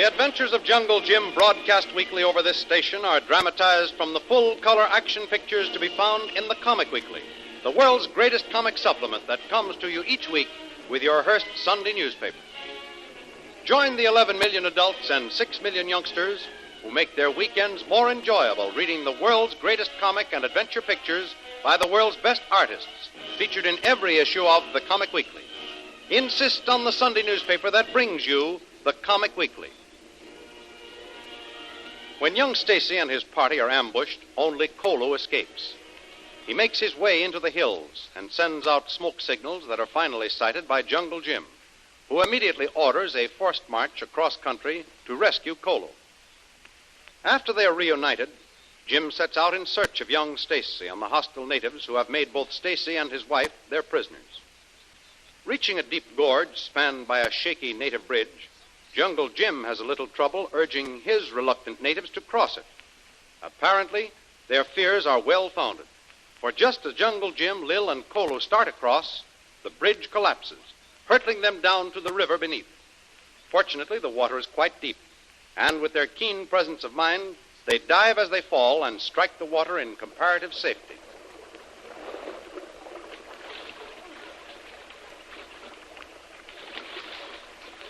adventures of Jungle Jim, broadcast weekly over this station, are dramatized from the full-color action pictures to be found in the Comic Weekly, the world's greatest comic supplement that comes to you each week with your Hearst Sunday newspaper. Join the 11 million adults and 6 million youngsters who make their weekends more enjoyable reading the world's greatest comic and adventure pictures by the world's best artists, featured in every issue of the Comic Weekly. Insist on the Sunday newspaper that brings you the Comic Weekly. When young Stacy and his party are ambushed, only Kolu escapes. He makes his way into the hills and sends out smoke signals that are finally sighted by Jungle Jim, who immediately orders a forced march across country to rescue Kolu. After they are reunited, Jim sets out in search of young Stacy and the hostile natives who have made both Stacy and his wife their prisoners. Reaching a deep gorge spanned by a shaky native bridge, Jungle Jim has a little trouble urging his reluctant natives to cross it. Apparently, their fears are well-founded, for just as Jungle Jim, Lil, and Kolu start across, the bridge collapses, hurtling them down to the river beneath. Fortunately, the water is quite deep, and with their keen presence of mind, they dive as they fall and strike the water in comparative safety.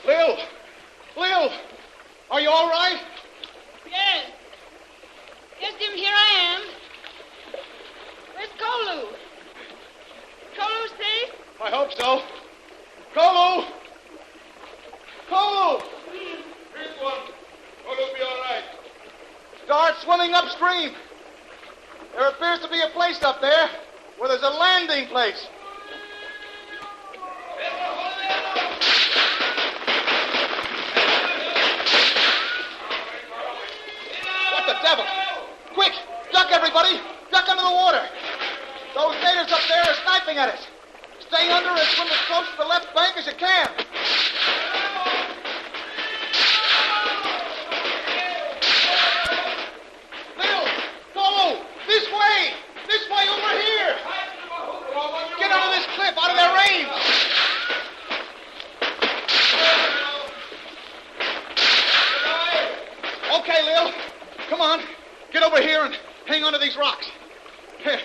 Lil! Lil! Are you all right? Yes. Yes, Jim, here I am. Where's Kolu? Kolu safe? I hope so. Kolu! Kolu! Here's one. Kolu be all right. Start swimming upstream. There appears to be a place up there where there's a landing place. What the devil? Quick! Duck, everybody! Duck under the water! Those natives up there are sniping at us. Stay under and swim as close to the left bank as you can. Lil! Kolu! This way! This way, over here! Get under this cliff, out of their range! Okay, Lil. Come on. Get over here and hang onto these rocks. Here.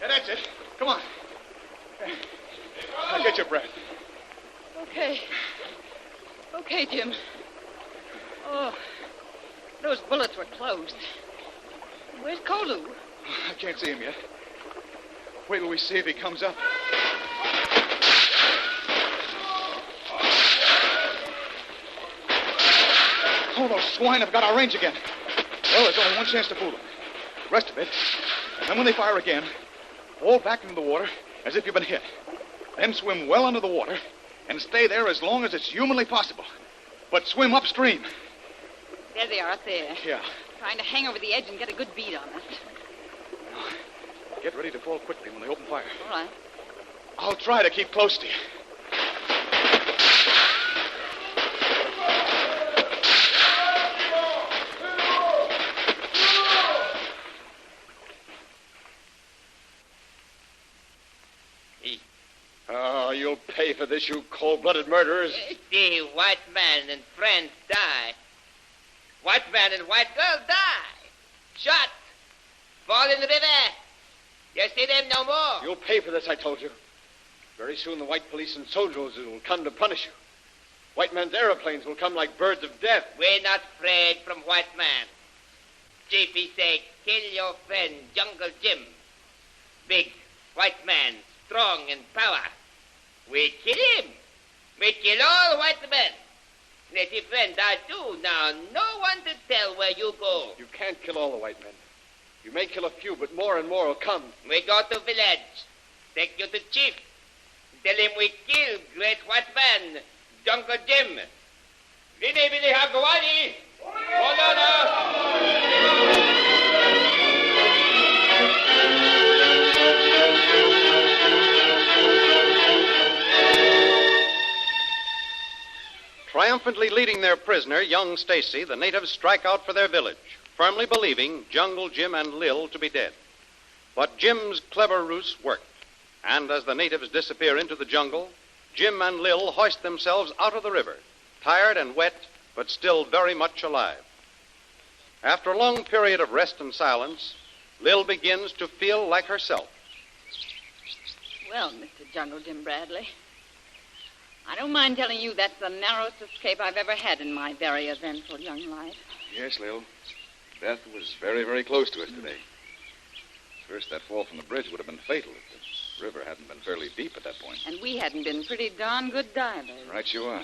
Yeah, that's it. Come on. Now get your breath. Okay. Okay, Jim. Oh, those bullets were closed. Where's Kolu? I can't see him yet. Wait till we see if he comes up. Oh, those swine have got our range again. Well, there's only one chance to fool them. The rest of it. And then when they fire again, fall back into the water as if you've been hit. Then swim well under the water and stay there as long as it's humanly possible. But swim upstream. There they are up there. Yeah. Trying to hang over the edge and get a good beat on us. Get ready to fall quickly when they open fire. All right. I'll try to keep close to you. Oh, you'll pay for this, you cold-blooded murderers. See white man and friends die. White man and white girl die. Shot. Fall in the river. You see them no more. You'll pay for this, I told you. Very soon the white police and soldiers will come to punish you. White man's aeroplanes will come like birds of death. We're not afraid from white man. Chief, he say, kill your friend, Jungle Jim. Big white man, strong in power. We kill him. We kill all white men. Native friend die too. Now, no one to tell where you go. You can't kill all the white men. You may kill a few, but more and more will come. We go to village. Take you to chief. Tell him we kill great white man, Jungle Jim. Vini, vini, hagwani. Triumphantly leading their prisoner, young Stacy, the natives strike out for their village, firmly believing Jungle Jim and Lil to be dead. But Jim's clever ruse worked, and as the natives disappear into the jungle, Jim and Lil hoist themselves out of the river, tired and wet, but still very much alive. After a long period of rest and silence, Lil begins to feel like herself. Well, Mr. Jungle Jim Bradley, I don't mind telling you that's the narrowest escape I've ever had in my very eventful young life. Yes, Lil. Death was very, very close to us today. First, that fall from the bridge would have been fatal if the river hadn't been fairly deep at that point. And we hadn't been pretty darn good divers. Right you are.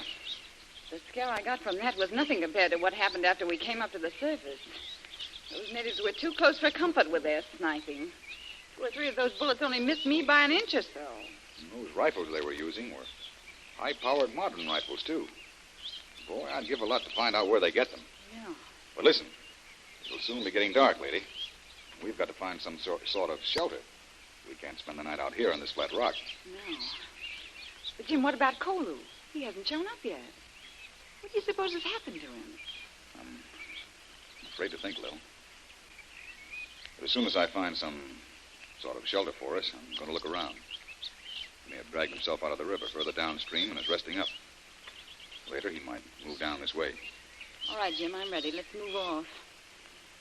The scare I got from that was nothing compared to what happened after we came up to the surface. Those natives were too close for comfort with their sniping. 2 or 3 of those bullets only missed me by an inch or so. And those rifles they were using were high-powered modern rifles, too. Boy, I'd give a lot to find out where they get them. Yeah. But listen, it'll soon be getting dark, lady. We've got to find some sort of shelter. We can't spend the night out here on this flat rock. No. But, Jim, what about Kolu? He hasn't shown up yet. What do you suppose has happened to him? I'm afraid to think, Lil. But as soon as I find some sort of shelter for us, I'm going to look around. He may have dragged himself out of the river further downstream and is resting up. Later, he might move down this way. All right, Jim, I'm ready. Let's move off.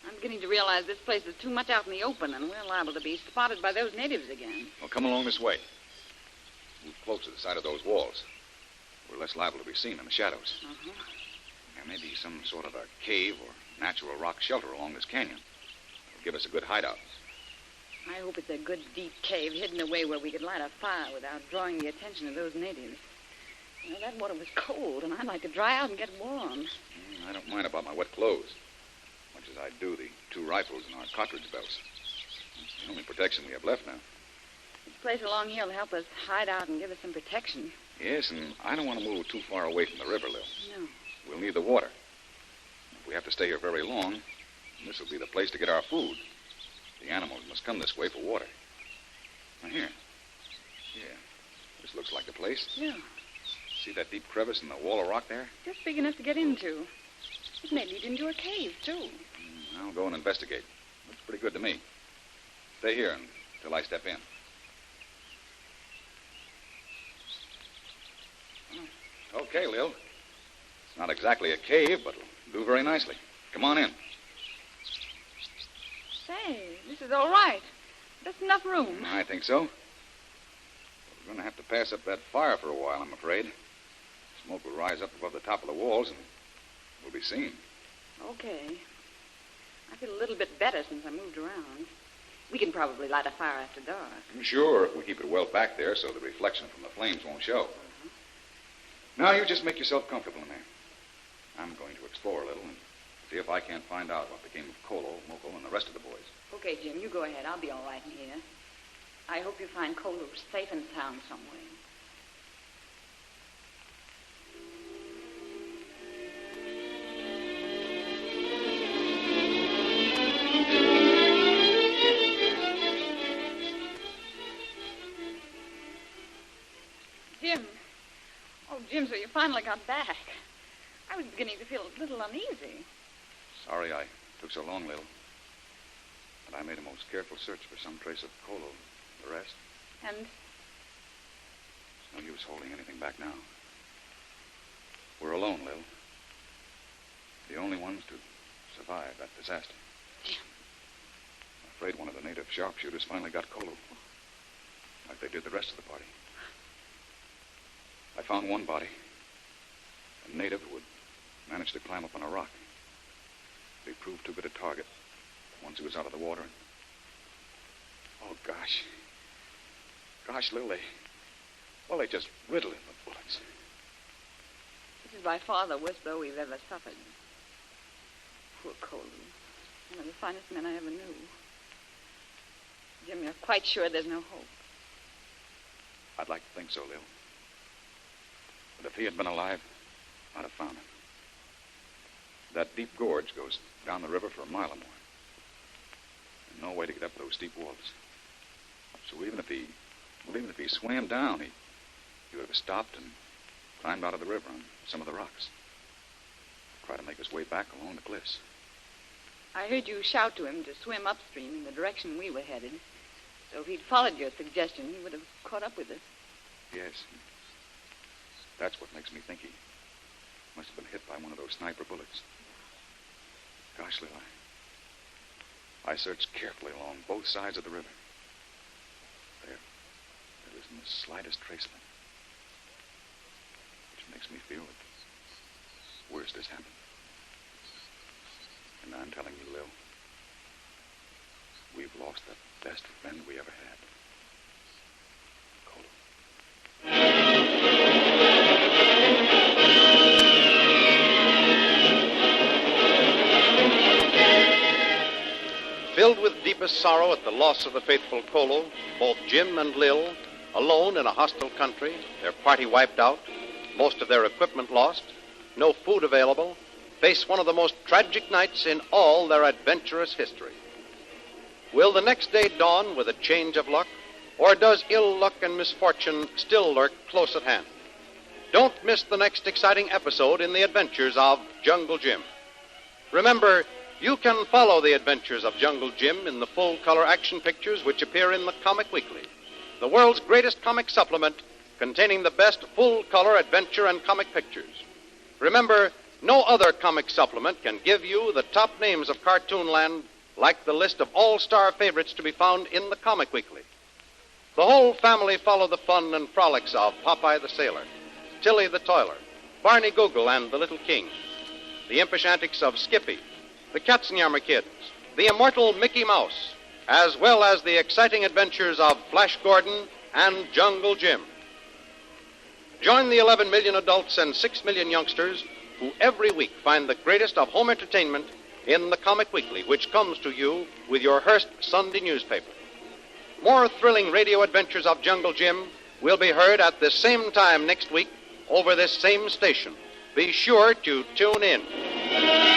I'm beginning to realize this place is too much out in the open, and we're liable to be spotted by those natives again. Well, come along this way. Move close to the side of those walls. We're less liable to be seen in the shadows. Uh-huh. There may be some sort of a cave or natural rock shelter along this canyon. It'll give us a good hideout. I hope it's a good, deep cave hidden away where we could light a fire without drawing the attention of those natives. You know, that water was cold, and I'd like to dry out and get warm. I don't mind about my wet clothes. Much as I do the 2 rifles and our cartridge belts. It's the only protection we have left now. This place along here will help us hide out and give us some protection. Yes, and I don't want to move too far away from the river, Lil. No. We'll need the water. If we have to stay here very long, this will be the place to get our food. The animals must come this way for water. Now, here. Yeah, this looks like the place. Yeah. See that deep crevice in the wall of rock there? Just big enough to get into. It may lead into a cave, too. I'll go and investigate. Looks pretty good to me. Stay here until I step in. Okay, Lil. It's not exactly a cave, but it'll do very nicely. Come on in. Say, this is all right. There's enough room. I think so. We're going to have to pass up that fire for a while, I'm afraid. Smoke will rise up above the top of the walls, and we'll be seen. Okay. I feel a little bit better since I moved around. We can probably light a fire after dark. Sure, if we keep it well back there so the reflection from the flames won't show. Now, you just make yourself comfortable in there. I'm going to explore a little and see if I can't find out what became of Kolu, Moko, and the rest of the boys. Okay, Jim, you go ahead. I'll be all right in here. I hope you find Kolu safe and sound somewhere. Jim. Oh, Jim, so you finally got back. I was beginning to feel a little uneasy. Sorry I took so long, Lil. But I made a most careful search for some trace of Kolu. The rest? And? It's no use holding anything back now. We're alone, Lil. The only ones to survive that disaster. Jim. I'm afraid one of the native sharpshooters finally got Kolu. Like they did the rest of the party. I found one body. A native who had managed to climb up on a rock. But he proved too good a target once he was out of the water. Oh, gosh. Gosh, Lil, they just riddled him with bullets. This is by far the worst blow we've ever suffered. Poor Kolu. One of the finest men I ever knew. Jim, you're quite sure there's no hope? I'd like to think so, Lil. But if he had been alive, I'd have found him. That deep gorge goes down the river for a mile or more. And no way to get up those steep walls. So even if he swam down, he would have stopped and climbed out of the river on some of the rocks. Try to make his way back along the cliffs. I heard you shout to him to swim upstream in the direction we were headed. So if he'd followed your suggestion, he would have caught up with us. Yes. That's what makes me think Must have been hit by one of those sniper bullets. Gosh, Lil, I searched carefully along both sides of the river. There isn't the slightest trace of him. Which makes me feel that the worst has happened. And I'm telling you, Lil, we've lost the best friend we ever had. Kolu. Filled with deepest sorrow at the loss of the faithful Kolu, both Jim and Lil, alone in a hostile country, their party wiped out, most of their equipment lost, no food available, face one of the most tragic nights in all their adventurous history. Will the next day dawn with a change of luck, or does ill luck and misfortune still lurk close at hand? Don't miss the next exciting episode in the adventures of Jungle Jim. Remember, you can follow the adventures of Jungle Jim in the full-color action pictures which appear in the Comic Weekly, the world's greatest comic supplement containing the best full-color adventure and comic pictures. Remember, no other comic supplement can give you the top names of Cartoonland like the list of all-star favorites to be found in the Comic Weekly. The whole family follow the fun and frolics of Popeye the Sailor, Tilly the Toiler, Barney Google and the Little King, the impish antics of Skippy, the Katzenjammer Kids, the immortal Mickey Mouse, as well as the exciting adventures of Flash Gordon and Jungle Jim. Join the 11 million adults and 6 million youngsters who every week find the greatest of home entertainment in the Comic Weekly, which comes to you with your Hearst Sunday newspaper. More thrilling radio adventures of Jungle Jim will be heard at this same time next week over this same station. Be sure to tune in.